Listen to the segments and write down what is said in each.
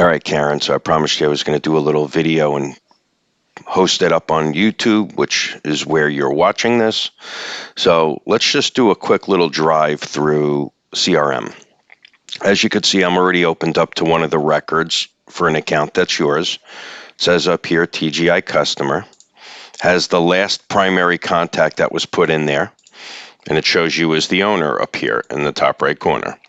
All right, Karen, so I promised you I was going to do a little video and host it up on YouTube, which is where you're watching this. So let's just do a quick little drive through CRM. As you can see, I'm already opened up to one of the records for an account that's yours. It says up here, TGI customer. Has the last primary contact that was put in there, and it shows you as the owner up here in the top right corner.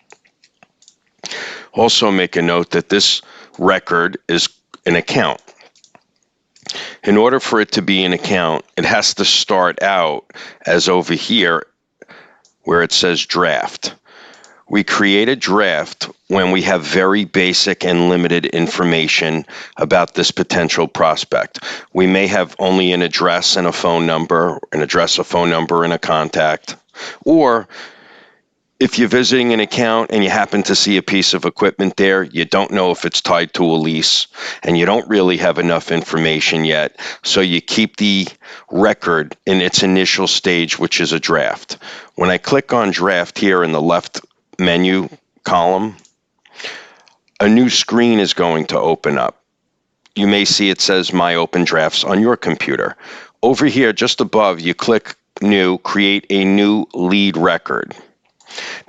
Also make a note that this record is an account. In order for it to be an account, it has to start out as over here where it says draft. We create a draft when we have very basic and limited information about this potential prospect. We may have only an address and a phone number, a phone number, and a contact. Or if you're visiting an account and you happen to see a piece of equipment there, you don't know if it's tied to a lease, and you don't really have enough information yet, so you keep the record in its initial stage, which is a draft. When I click on draft here in the left menu column, a new screen is going to open up. You may see it says My Open Drafts on your computer. Over here, just above, you click New, create a new lead record.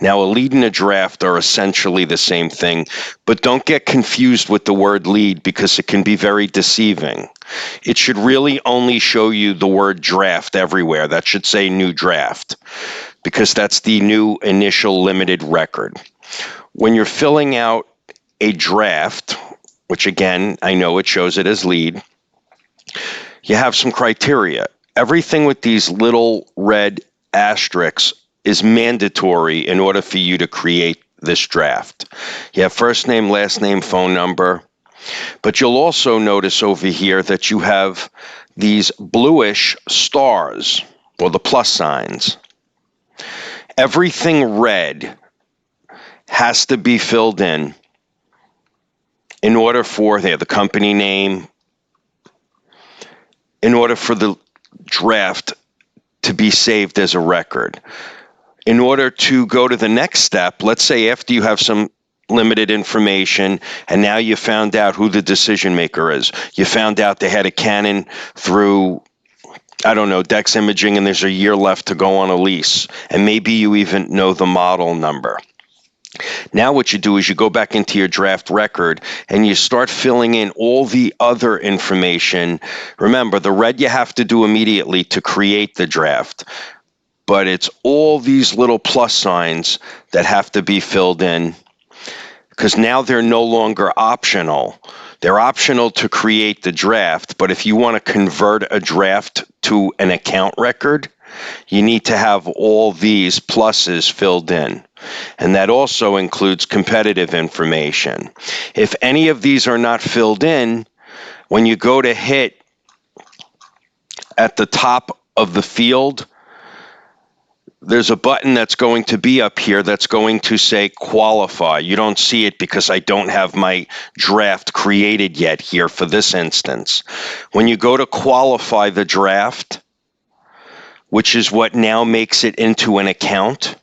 Now, a lead and a draft are essentially the same thing, but don't get confused with the word lead because it can be very deceiving. It should really only show you the word draft everywhere. That should say new draft because that's the new initial limited record. When you're filling out a draft, which again, I know it shows it as lead, you have some criteria. Everything with these little red asterisks is mandatory in order for you to create this draft. You have first name, last name, phone number, but you'll also notice over here that you have these bluish stars or the plus signs. Everything red has to be filled in order for the company name, in order for the draft to be saved as a record. In order to go to the next step, let's say after you have some limited information and now you found out who the decision maker is. You found out they had a Canon through, I don't know, Dex Imaging, and there's a year left to go on a lease. And maybe you even know the model number. Now what you do is you go back into your draft record and you start filling in all the other information. Remember, the red you have to do immediately to create the draft. But it's all these little plus signs that have to be filled in because now they're no longer optional. They're optional to create the draft, but if you want to convert a draft to an account record, you need to have all these pluses filled in. And that also includes competitive information. If any of these are not filled in, when you go to hit at the top of the field, there's a button that's going to be up here that's going to say qualify. You don't see it because I don't have my draft created yet here for this instance. When you go to qualify the draft, which is what now makes it into an account,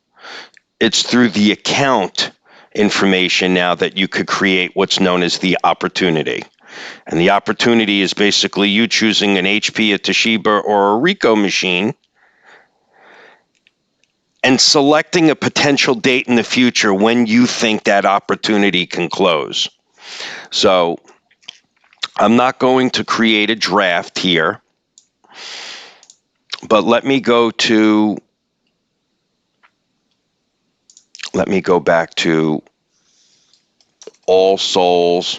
it's through the account information now that you could create what's known as the opportunity. And the opportunity is basically you choosing an HP, a Toshiba, or a Ricoh machine and selecting a potential date in the future when you think that opportunity can close. So I'm not going to create a draft here, but let me go back to All Souls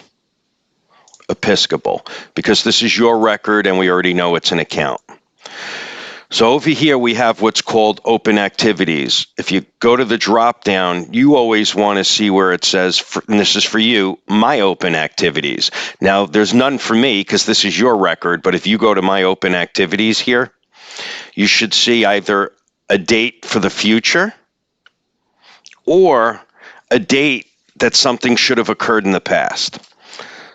Episcopal, because this is your record and we already know it's an account. So over here we have what's called open activities. If you go to the drop down, you always want to see where it says, and this is for you, my open activities. Now there's none for me because this is your record, but if you go to my open activities here, you should see either a date for the future or a date that something should have occurred in the past.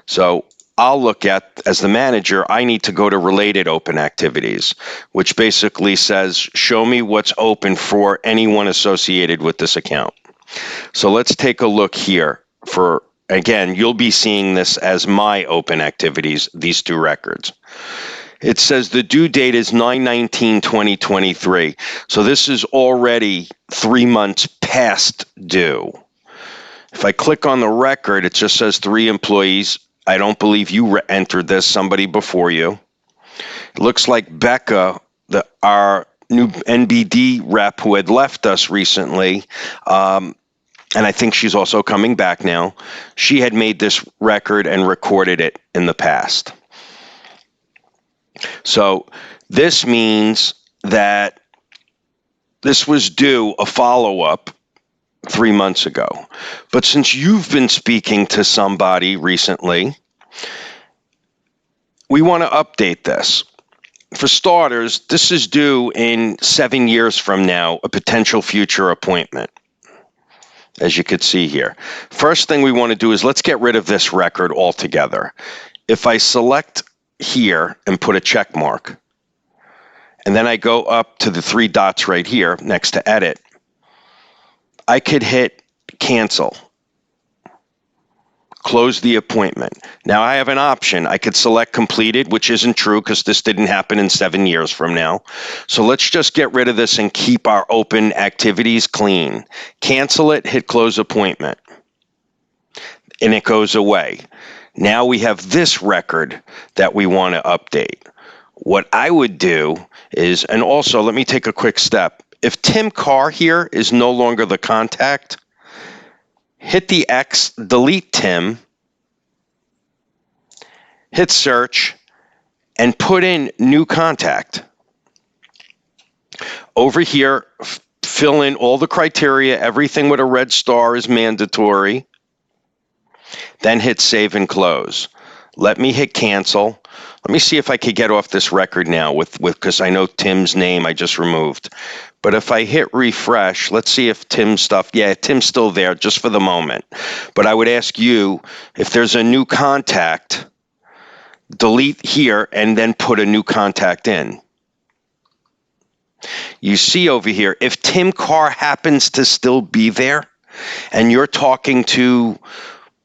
So I'll look at, as the manager, I need to go to related open activities, which basically says, show me what's open for anyone associated with this account. So let's take a look here for Again, you'll be seeing this as my open activities, these two records. It says the due date is 9/19/2023. So this is already 3 months past due. If I click on the record, it just says 3 employees. I don't believe you entered this, somebody before you. It looks like Becca, our new NBD rep who had left us recently, and I think she's also coming back now, she had made this record and recorded it in the past. So this means that this was due a follow-up 3 months ago. But since you've been speaking to somebody recently, we want to update this. For starters, this is due in 7 years from now, a potential future appointment, as you could see here. First thing we want to do is let's get rid of this record altogether. If I select here and put a check mark, and then I go up to the 3 dots right here next to edit, I could hit cancel, close the appointment. Now I have an option. I could select completed, which isn't true because this didn't happen in 7 years from now. So let's just get rid of this and keep our open activities clean. Cancel it, hit close appointment, and it goes away. Now we have this record that we want to update. What I would do is, and also let me take a quick step. If Tim Carr here is no longer the contact, hit the X, delete Tim, hit search, and put in new contact. Over here, fill in all the criteria. Everything with a red star is mandatory. Then hit save and close. Let me hit cancel. Let me see if I could get off this record now with because I know Tim's name I just removed. But if I hit refresh, let's see if Tim's stuff, yeah, Tim's still there just for the moment. But I would ask you, if there's a new contact, delete here and then put a new contact in. You see over here, if Tim Carr happens to still be there and you're talking to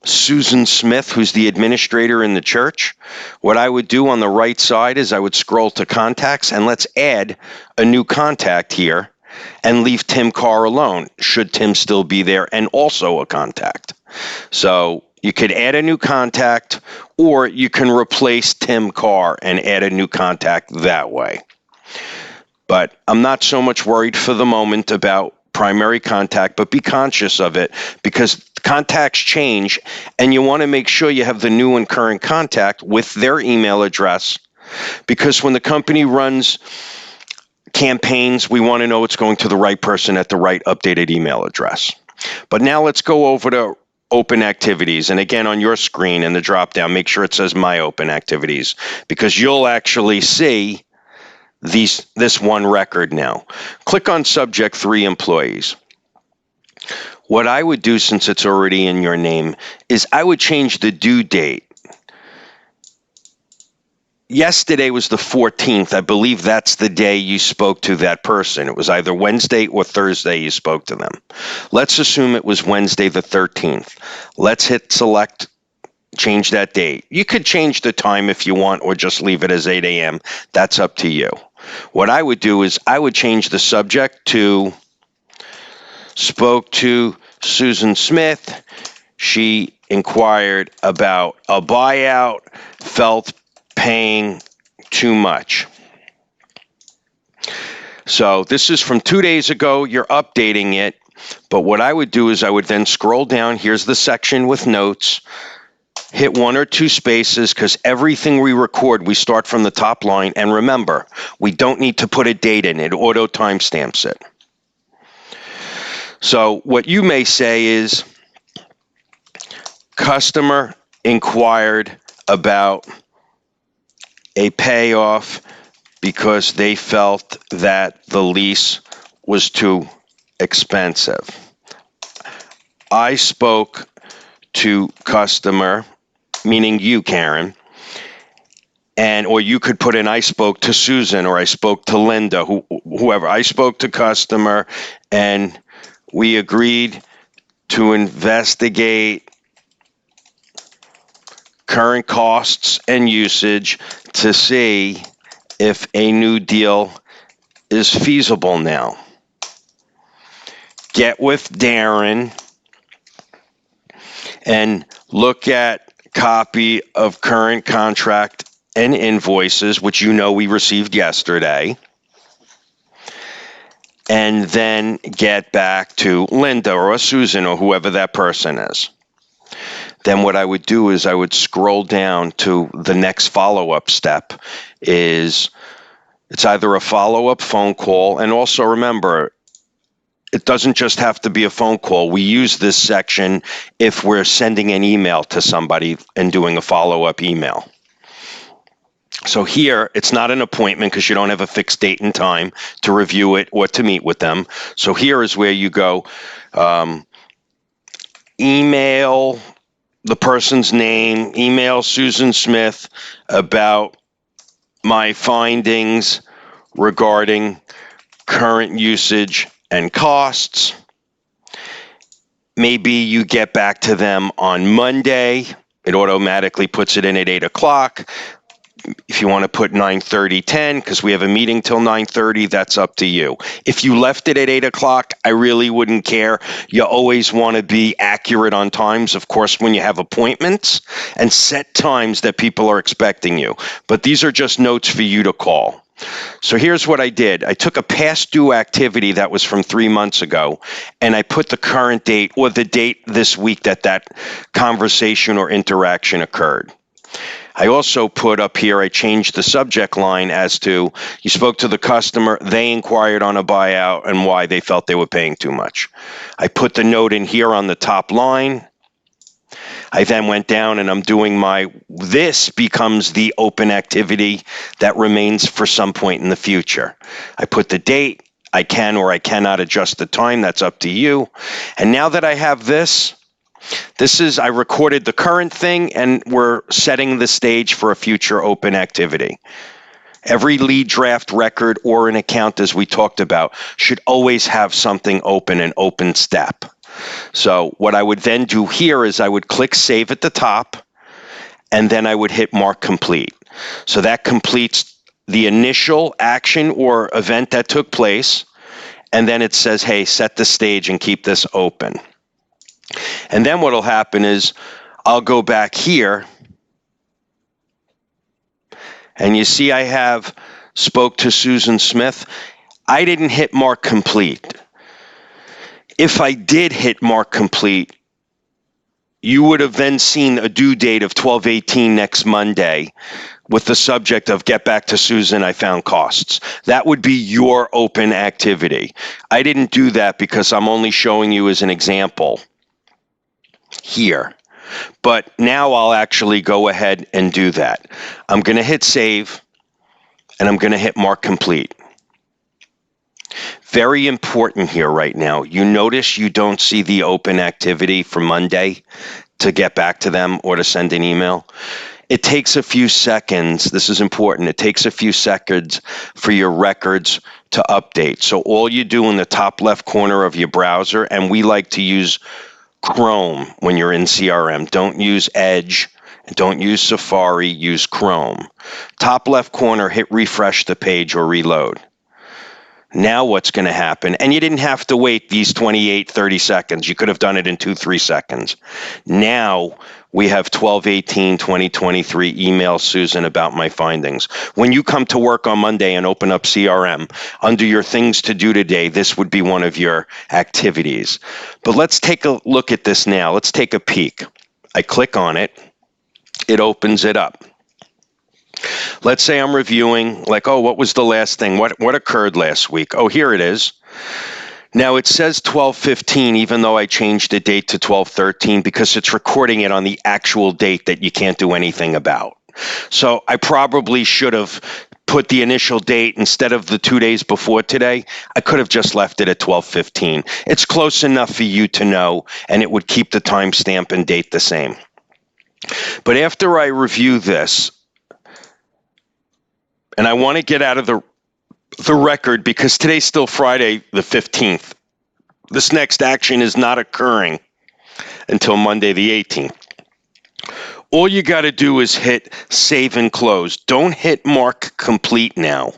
Susan Smith, who's the administrator in the church, what I would do on the right side is I would scroll to contacts and let's add a new contact here and leave Tim Carr alone, should Tim still be there, and also a contact. So you could add a new contact or you can replace Tim Carr and add a new contact that way. But I'm not so much worried for the moment about primary contact, but be conscious of it because contacts change and you want to make sure you have the new and current contact with their email address, because when the company runs campaigns, we want to know it's going to the right person at the right updated email address. But now let's go over to open activities. And again, on your screen in the drop down, make sure it says my open activities, because you'll actually see this one record now. Click on subject 3 employees. What I would do, since it's already in your name, is I would change the due date. Yesterday was the 14th. I believe that's the day you spoke to that person. It was either Wednesday or Thursday you spoke to them. Let's assume it was Wednesday the 13th. Let's hit select, change that date. You could change the time if you want or just leave it as 8 a.m. That's up to you. What I would do is I would change the subject to spoke to Susan Smith. She inquired about a buyout, felt paying too much. So this is from 2 days ago. You're updating it. But what I would do is I would then scroll down. Here's the section with notes. Hit 1 or 2 spaces, because everything we record, we start from the top line. And remember, we don't need to put a date in it. Auto timestamps it. So what you may say is, customer inquired about a payoff because they felt that the lease was too expensive. I spoke to customer, meaning you, Karen, or you could put in I spoke to Susan, or I spoke to Linda, whoever. I spoke to customer and we agreed to investigate current costs and usage to see if a new deal is feasible now. Get with Darren and look at copy of current contract and invoices, which you know we received yesterday, and then get back to Linda or Susan or whoever that person is. Then what I would do is I would scroll down to the next follow-up step. It's either a follow-up phone call, and also remember, it doesn't just have to be a phone call. We use this section if we're sending an email to somebody and doing a follow-up email. So here, it's not an appointment because you don't have a fixed date and time to review it or to meet with them. So here is where you go, email the person's name, email Susan Smith about my findings regarding current usage and costs. Maybe you get back to them on Monday. It automatically puts it in at 8 o'clock. If you want to put 9:30, 10, because we have a meeting till 9:30, that's up to you. If you left it at 8 o'clock, I really wouldn't care. You always want to be accurate on times, of course, when you have appointments, and set times that people are expecting you. But these are just notes for you to call. So here's what I did. I took a past due activity that was from 3 months ago, and I put the current date or the date this week that conversation or interaction occurred. I also put up here, I changed the subject line as to, you spoke to the customer, they inquired on a buyout and why they felt they were paying too much. I put the note in here on the top line. I then went down and I'm doing this becomes the open activity that remains for some point in the future. I put the date, I can or I cannot adjust the time, that's up to you. And now that I have this is, I recorded the current thing and we're setting the stage for a future open activity. Every lead draft record or an account, as we talked about, should always have something open, an open step. So what I would then do here is I would click save at the top and then I would hit mark complete. So that completes the initial action or event that took place. And then it says, hey, set the stage and keep this open. And then what will happen is I'll go back here and you see I have spoke to Susan Smith. I didn't hit mark complete. If I did hit mark complete, you would have then seen a due date of 12/18 next Monday with the subject of get back to Susan, I found costs. That would be your open activity. I didn't do that because I'm only showing you as an example here. But now I'll actually go ahead and do that. I'm going to hit save and I'm going to hit mark complete. Very important here right now. You notice you don't see the open activity for Monday to get back to them or to send an email. It takes a few seconds. This is important. It takes a few seconds for your records to update. So all you do in the top left corner of your browser, and we like to use Chrome when you're in CRM. Don't use Edge. Don't use Safari. Use Chrome. Top left corner, hit refresh the page or reload. Now what's going to happen? And you didn't have to wait these 28, 30 seconds. You could have done it in 2-3 seconds. Now we have 12/18/2023 email Susan about my findings. When you come to work on Monday and open up CRM, under your things to do today, this would be one of your activities. But let's take a look at this now. Let's take a peek. I click on it. It opens it up. Let's say I'm reviewing, like, oh, what was the last thing? What occurred last week? Oh, here it is. Now it says 12/15, even though I changed the date to 12/13 because it's recording it on the actual date that you can't do anything about. So I probably should have put the initial date instead of the 2 days before today. I could have just left it at 12/15. It's close enough for you to know, and it would keep the timestamp and date the same. But after I review this, and I want to get out of the record because today's still Friday the 15th. This next action is not occurring until Monday the 18th. all you got to do is hit save and close. Don't hit mark complete now,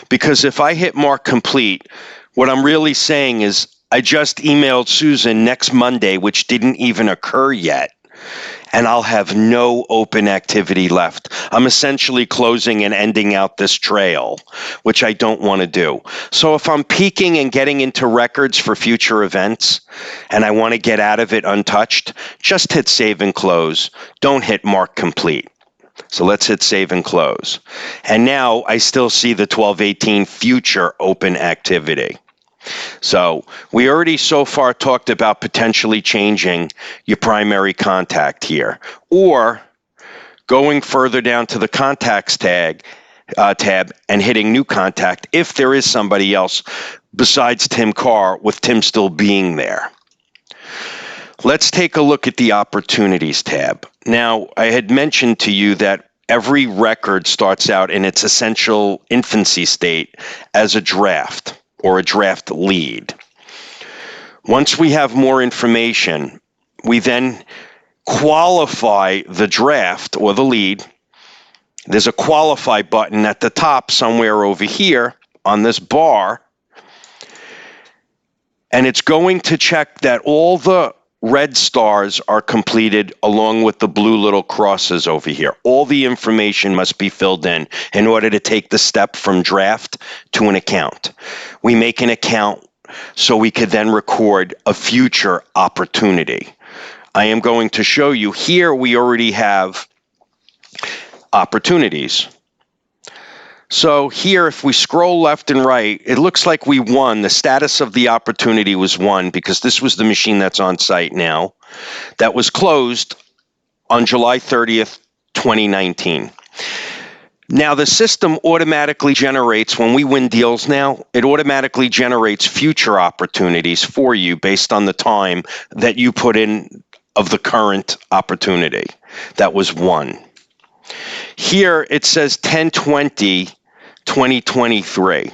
because if I hit mark complete, what I'm really saying is I just emailed Susan next Monday, which didn't even occur yet, and I'll have no open activity left. I'm essentially closing and ending out this trail, which I don't want to do. So if I'm peeking and getting into records for future events and I want to get out of it untouched, just hit save and close. Don't hit mark complete. So let's hit save and close. And now I still see the 1218 future open activity. So we already so far talked about potentially changing your primary contact here, or going further down to the contacts tab and hitting new contact if there is somebody else besides Tim Carr, with Tim still being there. Let's take a look at the opportunities tab. Now, I had mentioned to you that every record starts out in its essential infancy state as a draft or a draft lead. Once we have more information, we then qualify the draft or the lead. There's a qualify button at the top somewhere over here on this bar, and it's going to check that all the red stars are completed along with the blue little crosses over here. All the information must be filled in order to take the step from draft to an account. We make an account so we could then record a future opportunity. I am going to show you here. We already have opportunities. So here, if we scroll left and right, it looks like we won. The status of the opportunity was won because this was the machine that's on site now. That was closed on July 30th, 2019. Now, the system automatically generates, when we win deals now, it automatically generates future opportunities for you based on the time that you put in of the current opportunity that was won. Here it says 10/20/2023.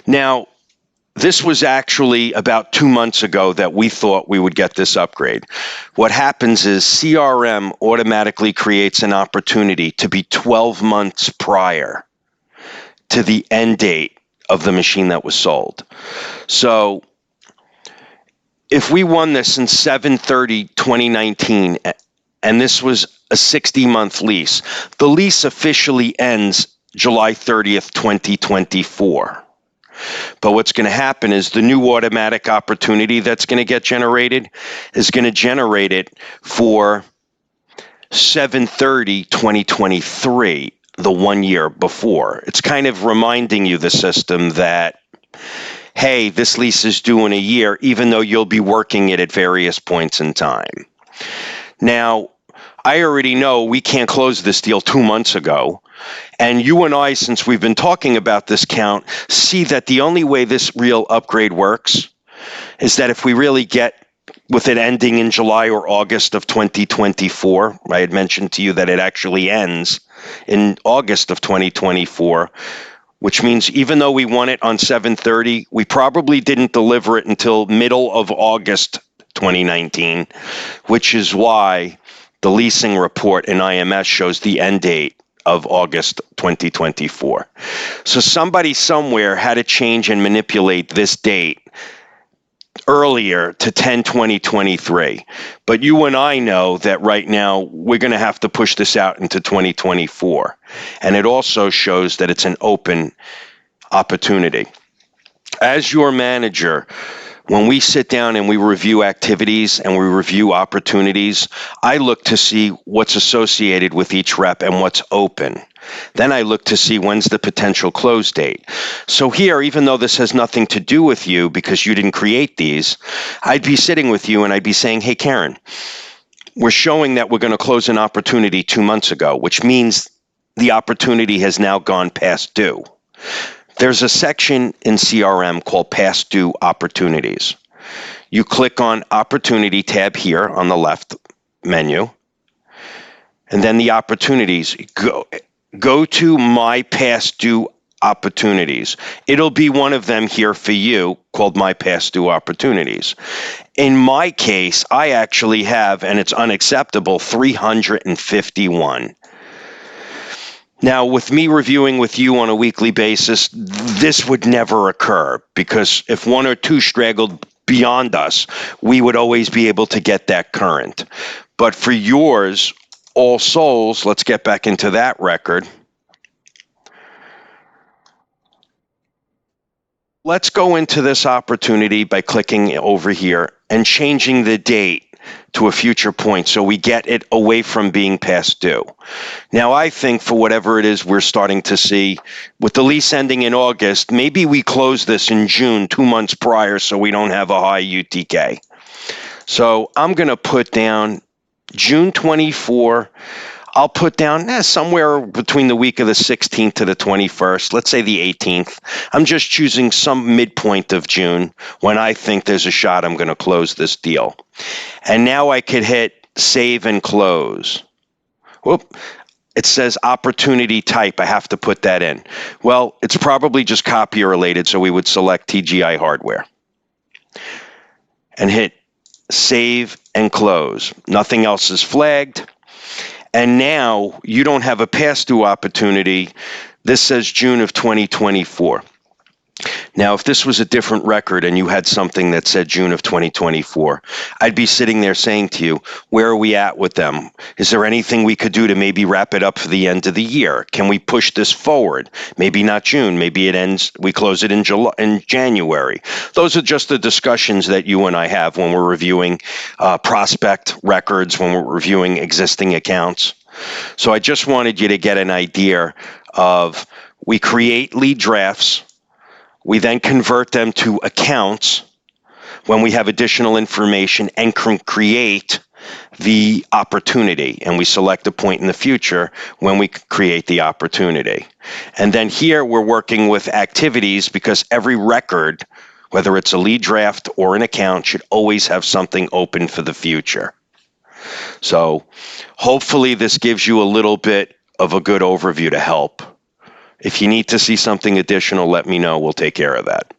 Now, this was actually about 2 months ago that we thought we would get this upgrade. What happens is CRM automatically creates an opportunity to be 12 months prior to the end date of the machine that was sold. So if we won this in 7/30/2019, and this was a 60-month lease, the lease officially ends July 30th, 2024. But what's going to happen is the new automatic opportunity that's going to get generated is going to generate it for 7/30/2023, the 1 year before. It's kind of reminding you, the system, that, hey, this lease is due in a year, even though you'll be working it at various points in time. Now, I already know we can't close this deal 2 months ago. And you and I, since we've been talking about this count, see that the only way this real upgrade works is that if we really get with it ending in July or August of 2024, I had mentioned to you that it actually ends in August of 2024, which means even though we won it on 7/30, we probably didn't deliver it until middle of August 2019, which is why the leasing report in IMS shows the end date of August 2024. So somebody somewhere had to change and manipulate this date earlier to 10/20/23. But you and I know that right now we're going to have to push this out into 2024. And it also shows that it's an open opportunity. As your manager, when we sit down and we review activities and we review opportunities, I look to see what's associated with each rep and what's open. Then I look to see when's the potential close date. So here, even though this has nothing to do with you because you didn't create these, I'd be sitting with you and I'd be saying, hey, Karen, we're showing that we're going to close an opportunity 2 months ago, which means the opportunity has now gone past due. There's a section in CRM called Past Due Opportunities. You click on Opportunity tab here on the left menu, and then the opportunities. Go to My Past Due Opportunities. It'll be one of them here for you called My Past Due Opportunities. In my case, I actually have, and it's unacceptable, 351. Now, with me reviewing with you on a weekly basis, this would never occur because if one or two straggled beyond us, we would always be able to get that current. But for yours, All Souls, let's get back into that record. Let's go into this opportunity by clicking over here and changing the date to a future point so we get it away from being past due. Now, I think for whatever it is we're starting to see, with the lease ending in August, maybe we close this in June, 2 months prior, so we don't have a high UTK. So I'm going to put down June 24. I'll put down somewhere between the week of the 16th to the 21st, let's say the 18th. I'm just choosing some midpoint of June when I think there's a shot I'm going to close this deal. And now I could hit save and close. Whoop. It says opportunity type. I have to put that in. Well, it's probably just copier related, so we would select TGI hardware and hit save and close. Nothing else is flagged. And now you don't have a past due opportunity. This says June of 2024. Now, if this was a different record and you had something that said June of 2024, I'd be sitting there saying to you, where are we at with them? Is there anything we could do to maybe wrap it up for the end of the year? Can we push this forward? Maybe not June. Maybe it ends, we close it in January. Those are just the discussions that you and I have when we're reviewing prospect records, when we're reviewing existing accounts. So I just wanted you to get an idea of, we create lead drafts. We then convert them to accounts when we have additional information and can create the opportunity. And we select a point in the future when we create the opportunity. And then here we're working with activities because every record, whether it's a lead draft or an account, should always have something open for the future. So hopefully this gives you a little bit of a good overview to help. If you need to see something additional, let me know. We'll take care of that.